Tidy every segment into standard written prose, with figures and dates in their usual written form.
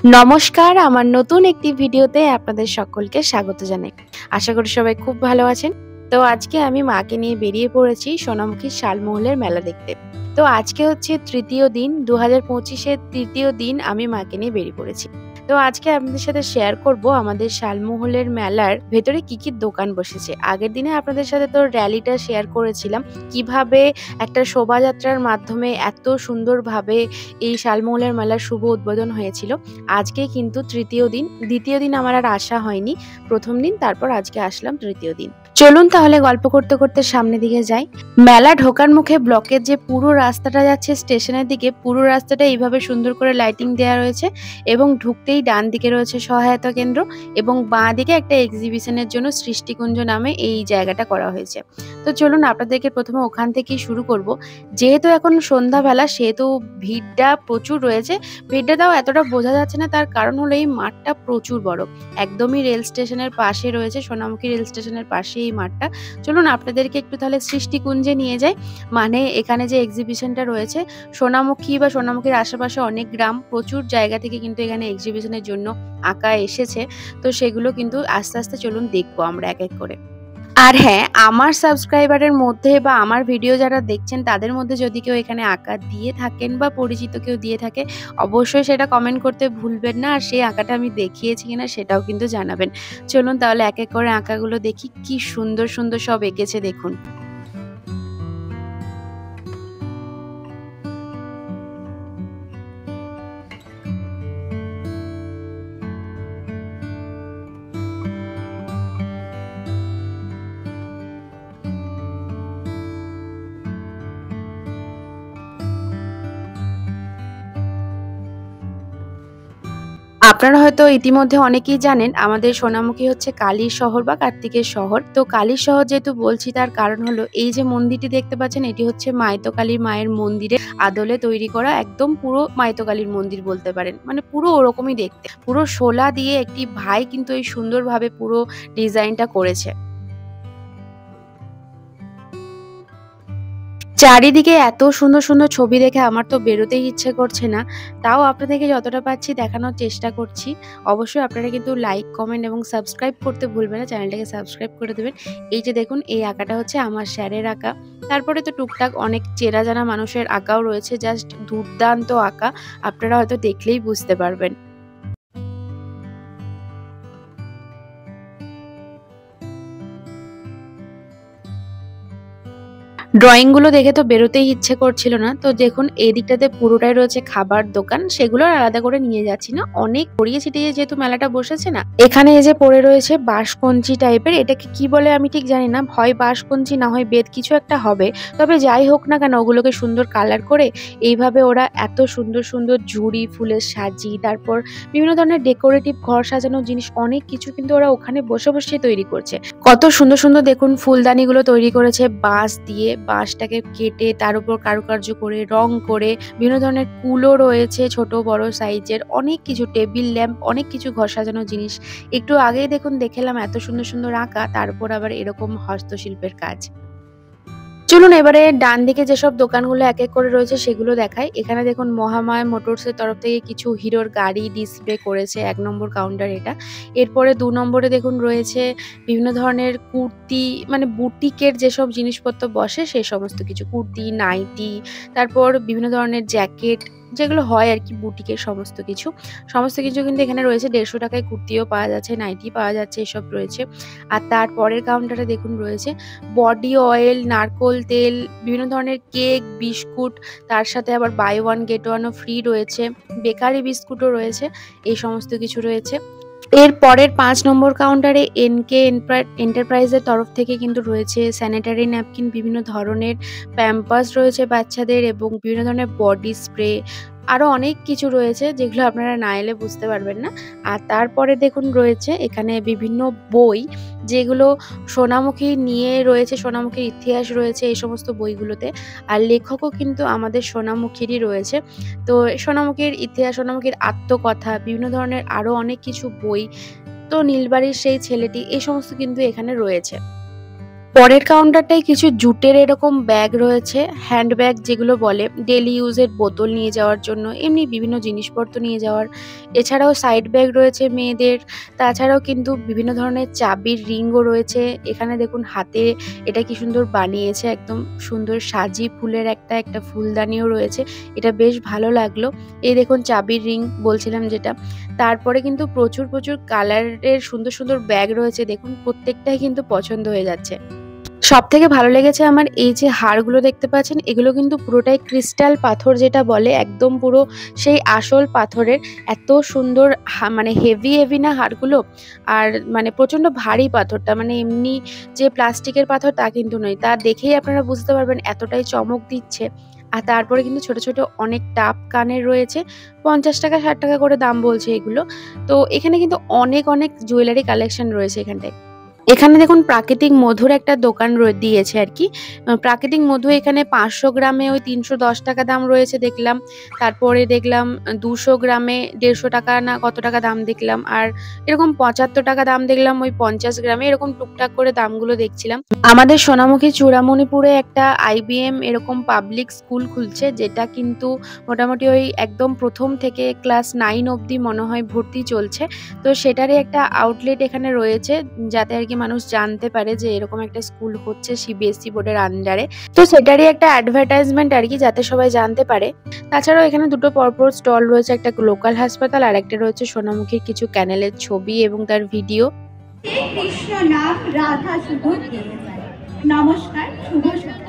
নমস্কার, আমার নতুন একটি ভিডিওতে আপনাদের সকলকে স্বাগত জানাই। আশা করি সবাই খুব ভালো আছেন। তো আজকে আমি মাকে নিয়ে বেরিয়ে পড়েছি সোনামুখীর শালমহলের মেলা দেখতে। তো আজকে হচ্ছে তৃতীয় দিন, ২০২৫-এর তৃতীয় দিন আমি মাকে নিয়ে বেরিয়ে পড়েছি। তো আজকে আপনাদের সাথে শেয়ার করব আমাদের শালমহলের মেলার ভেতরে কি কি দোকান বসেছে। আগের দিনে আপনাদের সাথে তো র্যালিটা শেয়ার করেছিলাম, কিভাবে একটা শোভাযাত্রার মাধ্যমে এত সুন্দরভাবে এই শালমহলের মেলার শুভ উদ্বোধন হয়েছিল। আজকে কিন্তু তৃতীয় দিন, দ্বিতীয় দিন আমার আর আসা হয়নি। প্রথম দিন, তারপর আজকে আসলাম তৃতীয় দিন। চলুন তাহলে গল্প করতে করতে সামনের দিকে যাই। মেলা ঢোকার মুখে ব্লকের যে পুরো রাস্তাটা যাচ্ছে স্টেশনের দিকে, পুরো রাস্তাটা এইভাবে সুন্দর করে লাইটিং দেওয়া রয়েছে এবং ঢুকতেই ডান দিকে রয়েছে সহায়তা কেন্দ্র এবং বাঁ দিকে একটা এক্সিবিশনের জন্য সৃষ্টিকুঞ্জ নামে এই জায়গাটা করা হয়েছে। তো চলুন আপনাদেরকে প্রথমে ওখান থেকেই শুরু করব। যেহেতু এখন সন্ধ্যাবেলা সেহেতু ভিড়টা প্রচুর রয়েছে। ভিড়টা তাও এতটা বোঝা যাচ্ছে না, তার কারণ হলো এই মাঠটা প্রচুর বড়। একদমই রেল স্টেশনের পাশে রয়েছে, সোনামুখী রেল স্টেশনের পাশে এই মাঠটা। চলুন আপনাদেরকে একটু তাহলে সৃষ্টিকুঞ্জে নিয়ে যাই। মানে এখানে যে এক্সিবিশনটা রয়েছে, সোনামুখী বা সোনামুখীর আশেপাশে অনেক গ্রাম, প্রচুর জায়গা থেকে কিন্তু এখানে এক্সিবিশনের জন্য আঁকা এসেছে। তো সেগুলো কিন্তু আস্তে আস্তে চলুন দেখবো আমরা এক এক করে। আর হ্যাঁ, আমার সাবস্ক্রাইবারের মধ্যে বা আমার ভিডিও যারা দেখছেন তাদের মধ্যে যদি কেউ এখানে আঁকা দিয়ে থাকেন বা পরিচিত কেউ দিয়ে থাকে, অবশ্যই সেটা কমেন্ট করতে ভুলবেন না। আর সেই আঁকাটা আমি দেখিয়েছি কিনা সেটাও কিন্তু জানাবেন। চলুন তাহলে এক এক করে আঁকাগুলো দেখি। কি সুন্দর সুন্দর সব এঁকেছে দেখুন। আপনারা হয়তো ইতিমধ্যে অনেকেই জানেন আমাদের সোনামুখী হচ্ছে কালীর শহর বা কার্তিকের শহর। তো কালীর শহর যেহেতু বলছি, তার কারণ হলো এই যে মন্দিরটি দেখতে পাচ্ছেন, এটি হচ্ছে মাইতকালীর মায়ের মন্দিরের আদলে তৈরি করা, একদম পুরো মাইতকালীর মন্দির বলতে পারেন। মানে পুরো ওরকমই দেখতে, পুরো শোলা দিয়ে একটি ভাই কিন্তু এই সুন্দরভাবে পুরো ডিজাইনটা করেছে। চারিদিকে এত সুন্দর সুন্দর ছবি দেখে আমার তো বেরোতেই ইচ্ছে করছে না। তাও আপনাদেরকে যতটা পারছি দেখানোর চেষ্টা করছি। অবশ্যই আপনারা কিন্তু লাইক, কমেন্ট এবং সাবস্ক্রাইব করতে ভুলবেন না। চ্যানেলটাকে সাবস্ক্রাইব করে দেবেন। এই যে দেখুন, এই আঁকাটা হচ্ছে আমার স্যারের আঁকা। তারপরে তো টুকটাক অনেক চেনা জানা মানুষের আঁকাও রয়েছে, জাস্ট দুর্দান্ত আঁকা। আপনারা হয়তো দেখলেই বুঝতে পারবেন। ড্রয়িং গুলো দেখে তো বেরোতেই ইচ্ছে করছিল না। তো দেখুন এই দিকটাতে পুরোটাই রয়েছে খাবার দোকান, সেগুলো আর আলাদা করে নিয়ে যাচ্ছি না। অনেক ছড়িয়ে ছিটিয়ে যেহেতু মেলাটা বসেছে না, এখানে এই যে পড়ে রয়েছে বাঁশকঞ্চি টাইপের, এটাকে কি বলে আমি ঠিক জানি না, হয় বাঁশকঞ্চি না হয় বেত, কিছু একটা হবে। তবে যাই হোক না কেন, ওগুলোকে সুন্দর কালার করে এইভাবে ওরা এত সুন্দর সুন্দর ঝুড়ি ফুলের সাজি, তারপর বিভিন্ন ধরনের ডেকোরেটিভ ঘর সাজানোর জিনিস, অনেক কিছু কিন্তু ওরা ওখানে বসে বসে তৈরি করছে। কত সুন্দর সুন্দর দেখুন ফুলদানিগুলো তৈরি করেছে বাঁশ দিয়ে, বাঁশটাকে কেটে তার উপর কারুকার্য করে রং করে। বিভিন্ন ধরনের কুলো রয়েছে, ছোট বড় সাইজের, অনেক কিছু টেবিল ল্যাম্প, অনেক কিছু ঘর সাজানোর জিনিস। একটু আগেই দেখুন দেখলাম এত সুন্দর সুন্দর আঁকা, তার উপর আবার এরকম হস্তশিল্পের কাজ। চলুন এবারে ডান দিকে যেসব দোকানগুলো এক এক করে রয়েছে সেগুলো দেখাই। এখানে দেখুন মহামায়া মোটরস এর তরফ থেকে কিছু হিরোর গাড়ি ডিসপ্লে করেছে, ১ নম্বর কাউন্টার এটা। এরপরে ২ নম্বরে দেখুন রয়েছে বিভিন্ন ধরনের কুর্তি, মানে বুটিকের যেসব জিনিসপত্র বসে সেই সমস্ত কিছু, কুর্তি, নাইটি, তারপর বিভিন্ন ধরনের জ্যাকেট, যেগুলো হয় আর কি বুটিকের সমস্ত কিছু। সমস্ত কিছু কিন্তু এখানে রয়েছে। ১৫০ টাকায় কুর্তিও পাওয়া যাচ্ছে, নাইটি পাওয়া যাচ্ছে, এসব রয়েছে। আর তার পরের কাউন্টারে দেখুন রয়েছে বডি অয়েল, নারকোল তেল, বিভিন্ন ধরনের কেক, বিস্কুট, তার সাথে আবার বাই ওয়ান গেট ওয়ানও ফ্রি রয়েছে। বেকারি বিস্কুটও রয়েছে, এই সমস্ত কিছু রয়েছে। এর পরের ৫ নম্বর কাউন্টারে এনকে এন্টারপ্রাইজের তরফ থেকে কিন্তু রয়েছে স্যানিটারি ন্যাপকিন, বিভিন্ন ধরনের প্যাম্পার্স রয়েছে বাচ্চাদের এবং বিভিন্ন ধরনের বডি স্প্রে, আরো অনেক কিছু রয়েছে যেগুলো আপনারা না এলে বুঝতে পারবেন না। আর তারপরে দেখুন রয়েছে এখানে বিভিন্ন বই, যেগুলো সোনামুখী নিয়ে রয়েছে, সোনামুখীর ইতিহাস রয়েছে এই সমস্ত বইগুলোতে। আর লেখকও কিন্তু আমাদের সোনামুখীরই রয়েছে। তো সোনামুখীর ইতিহাস, সোনামুখীর আত্মকথা, বিভিন্ন ধরনের আরো অনেক কিছু বই, তো নীলবাড়ির সেই ছেলেটি, এই সমস্ত কিন্তু এখানে রয়েছে। পরের কাউন্টারটায় কিছু জুটের এরকম ব্যাগ রয়েছে, হ্যান্ড ব্যাগ যেগুলো বলে, ডেলি ইউজের বোতল নিয়ে যাওয়ার জন্য, এমনি বিভিন্ন জিনিসপত্র নিয়ে যাওয়ার। এছাড়াও সাইড ব্যাগ রয়েছে মেয়েদের। তাছাড়াও কিন্তু বিভিন্ন ধরনের চাবির রিংও রয়েছে। এখানে দেখুন হাতে এটা কি সুন্দর বানিয়েছে, একদম সুন্দর সাজি ফুলের একটা একটা ফুলদানিও রয়েছে। এটা বেশ ভালো লাগলো। এই দেখুন চাবির রিং বলছিলাম যেটা। তারপরে কিন্তু প্রচুর প্রচুর কালারের সুন্দর সুন্দর ব্যাগ রয়েছে, দেখুন প্রত্যেকটাই কিন্তু পছন্দ হয়ে যাচ্ছে। সবথেকে ভালো লেগেছে আমার এই যে হারগুলো দেখতে পাচ্ছেন, এগুলো কিন্তু পুরোটাই ক্রিস্টাল পাথর যেটা বলে, একদম পুরো সেই আসল পাথরের। এত সুন্দর মানে হেভি হেভি না হারগুলো, আর মানে প্রচন্ড ভারী পাথরটা, মানে এমনি যে প্লাস্টিকের পাথর তা কিন্তু নয়। তা দেখেই আপনারা বুঝতে পারবেন এতটাই চমক দিচ্ছে। আর তারপরে কিন্তু ছোট ছোট অনেক টাপ কানের রয়েছে, 50 টাকা 60 টাকা করে দাম বলছে এগুলো। তো এখানে কিন্তু অনেক অনেক জুয়েলারি কালেকশন রয়েছে এখানটায়। এখানে দেখুন প্রাকৃতিক মধুর একটা দোকান দিয়েছে আর কি। প্রাকৃতিক মধু এখানে 500 গ্রামে ওই 310 টাকা দাম রয়েছে দেখলাম। তারপরে দেখলাম 200 গ্রামে 150 টাকা না কত টাকা দাম দেখলাম। আর এরকম 75 টাকা দাম দেখলাম ওই 50 গ্রামে, এরকম টুকটাক করে দামগুলো দেখছিলাম। আমাদের সোনামুখী চূড়ামণিপুরে একটা IBM এরকম পাবলিক স্কুল খুলছে, যেটা কিন্তু মোটামুটি ওই একদম প্রথম থেকে ক্লাস 9 অবধি মনে হয় ভর্তি চলছে। তো সেটারই একটা আউটলেট এখানে রয়েছে, যাতে আর কি মানুষ জানতে পারে যে এরকম একটা স্কুল হচ্ছে CBSE বোর্ডের আন্ডারে। তো সেটারই একটা অ্যাডভার্টাইজমেন্ট আর কি, যাতে সবাই জানতে পারে। তাছাড়াও এখানে দুটো পরপর স্টল রয়েছে, একটা লোকাল হাসপাতাল আর একটা রয়েছে সোনামুখীর কিছু ক্যানেলের ছবি এবং তার ভিডিও। কৃষ্ণ নাম রাধা শুধু নমস্কার, শুভ সকাল।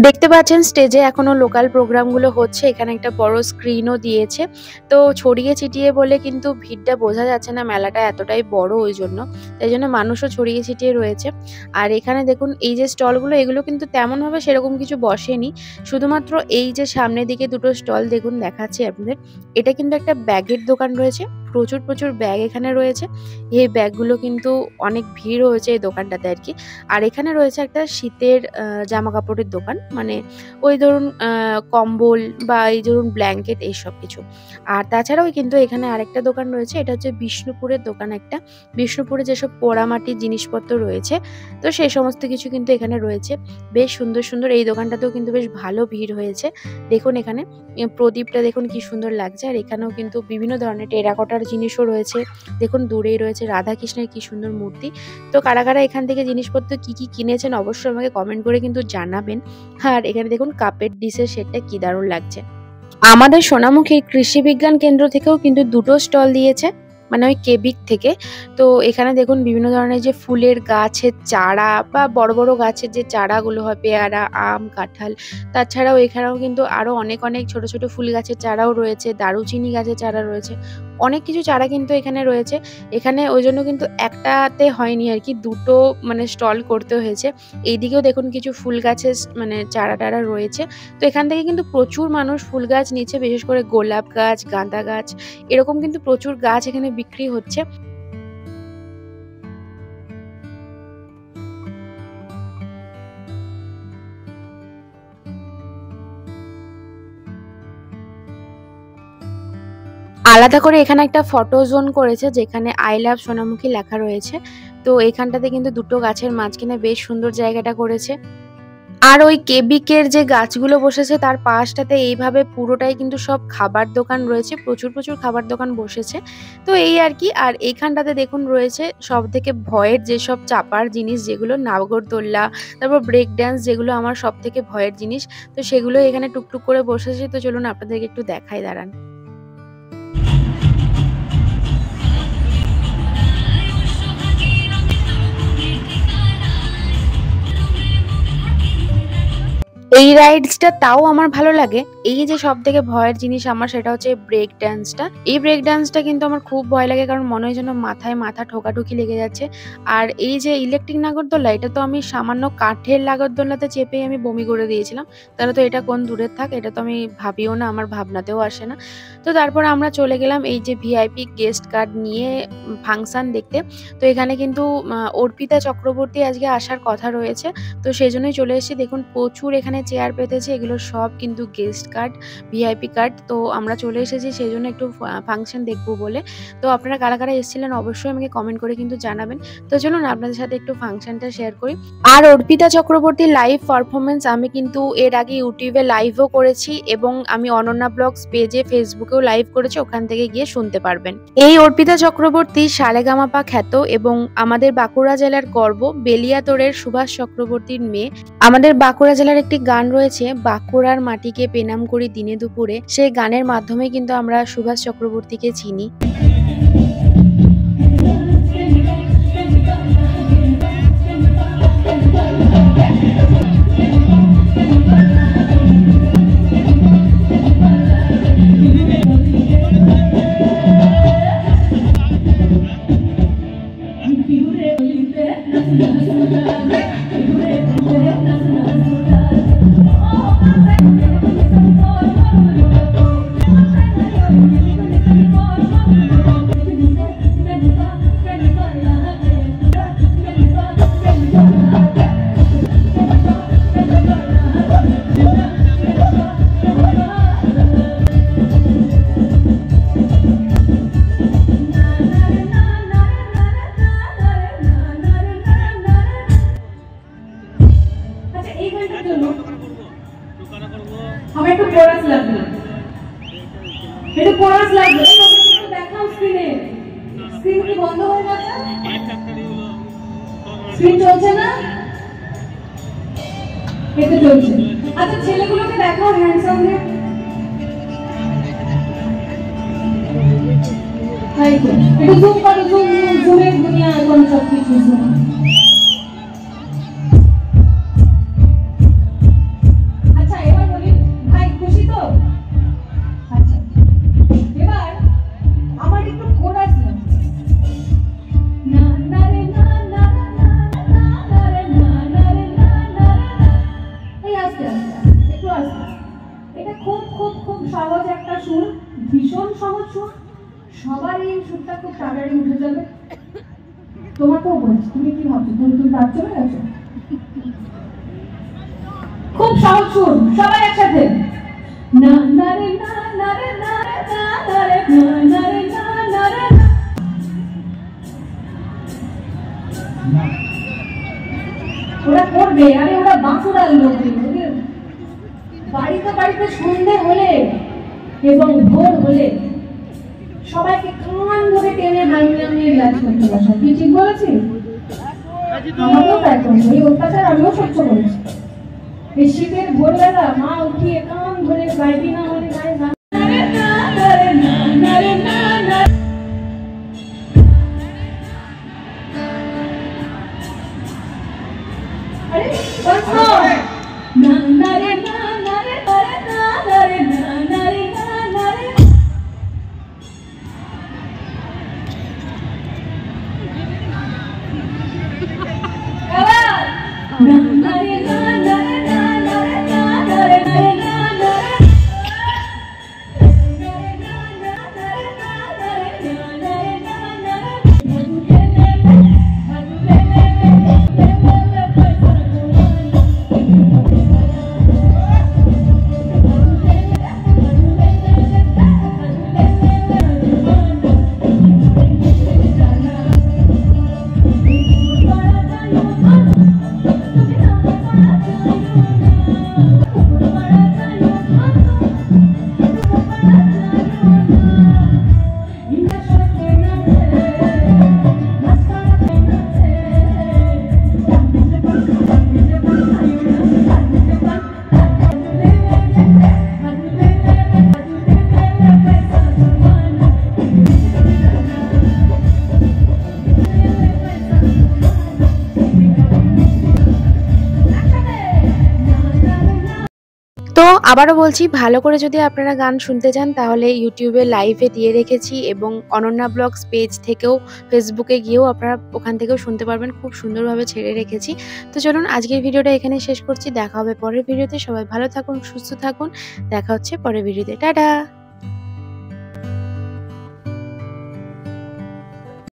দেখতে পাচ্ছেন স্টেজে এখনো লোকাল প্রোগ্রামগুলো হচ্ছে, এখানে একটা বড় স্ক্রিনও দিয়েছে। তো ছড়িয়ে ছিটিয়ে বলে কিন্তু ভিড়টা বোঝা যাচ্ছে না, মেলাটা এতটাই বড় ওই জন্য, তাই জন্য মানুষও ছড়িয়ে ছিটিয়ে রয়েছে। আর এখানে দেখুন এই যে স্টলগুলো, এগুলো কিন্তু তেমনভাবে সেরকম কিছু বসেনি, শুধুমাত্র এই যে সামনের দিকে দুটো স্টল দেখুন দেখাচ্ছি আপনাদের। এটা কিন্তু একটা ব্যাগের দোকান রয়েছে, প্রচুর প্রচুর ব্যাগ এখানে রয়েছে। এই ব্যাগগুলো কিন্তু অনেক ভিড় হয়েছে এই দোকানটাতে আর কি। আর এখানে রয়েছে একটা শীতের জামা কাপড়ের দোকান, মানে ওই ধরুন কম্বল বা এই ধরুন ব্ল্যাঙ্কেট এইসব কিছু। আর তাছাড়াও কিন্তু এখানে আরেকটা দোকান রয়েছে, এটা হচ্ছে বিষ্ণুপুরের দোকান একটা। বিষ্ণুপুরে যেসব পোড়ামাটির জিনিসপত্র রয়েছে, তো সেই সমস্ত কিছু কিন্তু এখানে রয়েছে। বেশ সুন্দর সুন্দর, এই দোকানটাতেও কিন্তু বেশ ভালো ভিড় হয়েছে। দেখুন এখানে প্রদীপটা দেখুন কি সুন্দর লাগছে। আর এখানেও কিন্তু বিভিন্ন ধরনের টেরাকোটার জিনিসও রয়েছে। দেখুন দূরেই রয়েছে রাধা কৃষ্ণের কি সুন্দর মূর্তি। তো কারা কারা এখান থেকে জিনিসপত্র কি কি কিনেছেন অবশ্যই আমাকে কমেন্ট করে কিন্তু জানাবেন। আর এখানে দেখুন কাপের ডিশের সেটটা কি দারুণ লাগছে। আমাদের সোনামুখী কৃষি বিজ্ঞান কেন্দ্র থেকেও কিন্তু দুটো স্টল দিয়েছে, মানে ওই কেবিক থেকে। তো এখানে দেখুন বিভিন্ন ধরনের যে ফুলের গাছের চারা বা বড় বড় গাছের যে চারাগুলো হয়, পেয়ারা, আম, কাঁঠাল, তাছাড়াও এখানেও কিন্তু আরো অনেক অনেক ছোট ছোট ফুল গাছের চারাও রয়েছে, দারুচিনি গাছের চারা রয়েছে, অনেক কিছু চারা কিন্তু এখানে রয়েছে। এখানে ওই জন্য কিন্তু একটাতে হয়নি আর কি, দুটো মানে স্টল করতে হয়েছে। এইদিকেও দেখুন কিছু ফুল গাছের মানে চারা টারা রয়েছে। তো এখান থেকে কিন্তু প্রচুর মানুষ ফুল গাছ নিচ্ছে, বিশেষ করে গোলাপ গাছ, গাঁদা গাছ, এরকম কিন্তু প্রচুর গাছ এখানে বিক্রি হচ্ছে। আলাদা করে এখানে একটা ফটো জোন করেছে, যেখানে আই লাভ সোনামুখী লেখা রয়েছে। তো এখানটাতে কিন্তু দুটো গাছের মাঝখানে বেশ সুন্দর জায়গাটা করেছে। আর ওই কেবিকের যে গাছগুলো বসেছে তার পাশটাতে এইভাবে পুরোটাই কিন্তু সব খাবার দোকান রয়েছে, প্রচুর প্রচুর খাবার দোকান বসেছে। তো এই আর কি। আর এইখানটাতে দেখুন রয়েছে সব থেকে ভয়ের যেসব চাপার জিনিস, যেগুলো নাগরদোল্লা, তারপর ব্রেক ড্যান্স, যেগুলো আমার সব থেকে ভয়ের জিনিস। তো সেগুলো এখানে টুকটুক করে বসেছে। তো চলুন আপনাদেরকে একটু দেখাই, দাঁড়ান। এই রাইডসটা তাও আমার ভালো লাগে। এই যে সব থেকে ভয়ের জিনিস আমার, সেটা হচ্ছে ব্রেক ডান্সটা। এই ব্রেক ডান্সটা কিন্তু আমার খুব ভয় লাগে, কারণ মনে হয় যেন মাথায় মাথা ঠোকাঠুকি লেগে যাচ্ছে। আর এই যে ইলেকট্রিক নাগরদোল্লা, এটা তো আমি সামান্য কাঠের নাগরদোল্লাতে চেপেই আমি বমি করে দিয়েছিলাম। তাহলে তো এটা কোন দূরের থাক, এটা তো আমি ভাবিও না, আমার ভাবনাতেও আসে না। তো তারপরে আমরা চলে গেলাম এই যে VIP গেস্ট কার্ড নিয়ে ফাংশন দেখতে। তো এখানে কিন্তু অর্পিতা চক্রবর্তী আজকে আসার কথা রয়েছে, তো সেই জন্যই চলে এসেছি। দেখুন প্রচুর এখানে চেয়ার পেতেছে এগুলো সব কিন্তু গেস্ট কার্ড, ভিআইপি কার্ড। তো আমরা চলে এসেছি সেই জন্য একটু ফাংশন দেখবো বলে। তো আপনারা কারা কারা এসেছিলেন অবশ্যই আমাকে কমেন্ট করে কিন্তু জানাবেন। তো চলুন আপনাদের সাথে একটু ফাংশনটা শেয়ার করি। আর অর্পিতা চক্রবর্তীর লাইভ পারফরমেন্স আমি কিন্তু এর আগে ইউটিউবে লাইভও করেছি এবং আমি অনন্যা ব্লগস পেজে ফেসবুকেও লাইভ করেছি, ওখান থেকে গিয়ে শুনতে পারবেন। এই অর্পিতা চক্রবর্তী সারেগামাপা খ্যাত এবং আমাদের বাঁকুড়া জেলার গর্ব বেলিয়াতোড়ের সুভাষ চক্রবর্তীর মেয়ে। আমাদের বাঁকুড়া জেলার একটি গান রয়েছে, বাঁকুড়ার মাটিকে পেনাম করি দিনে দুপুরে, সেই গানের মাধ্যমে কিন্তু আমরা সুভাষ চক্রবর্তীকে চিনি। আমার একটু কোরাস লাগবে, একটু কোরাস লাগবে। একটু দেখাও স্ক্রিনে, স্ক্রিন কি বন্ধ হয়ে গেছে? স্ক্রিন চলছে না? এটা চলছে। আচ্ছা ছেলেগুলোকে দেখাও হ্যান্ডসাম দিয়ে। তাই তো একটু জুম করো, জুম জুমের দুনিয়া এখন সবকিছু জুম। সহজ একটা সুর, ভীষণ সহজ সুর, সবার এই সুরটা খুব তাড়াতাড়ি উঠে যাবে। তোমাকেও বলছি, তুমি কি ভাবছো? তুমি রাত চলে গেছো? খুব সহজ সুর, সবাই একসাথে। না না রে না না রে না রে না রে না রে না রে। ওরা করবে, আরে ওরা বাঁকুড়ার লোক, বাড়িতে বাড়িতে সন্ধে হলে এবং ভোর হলে সবাইকে কান ধরে টেনে হারমোনিয়াম নিয়ে রিয়াজ করতে বসা। কি ঠিক বলেছি? আমাকেও তাই করছে, এই অত্যাচার আমিও সহ্য করেছি। এই শীতের ভোরবেলা মা উঠিয়ে কান ধরে গাইবি না হলে গায়ে না। তো আবারও বলছি, ভালো করে যদি আপনারা গান শুনতে চান তাহলে ইউটিউবে লাইভে দিয়ে রেখেছি এবং অনন্যা ব্লগস পেজ থেকেও ফেসবুকে গিয়েও আপনারা ওখান থেকেও শুনতে পারবেন, খুব সুন্দরভাবে ছেড়ে রেখেছি। তো চলুন আজকের ভিডিওটা এখানে শেষ করছি, দেখা হবে পরের ভিডিওতে। সবাই ভালো থাকুন, সুস্থ থাকুন, দেখা হচ্ছে পরের ভিডিওতে। টাটা।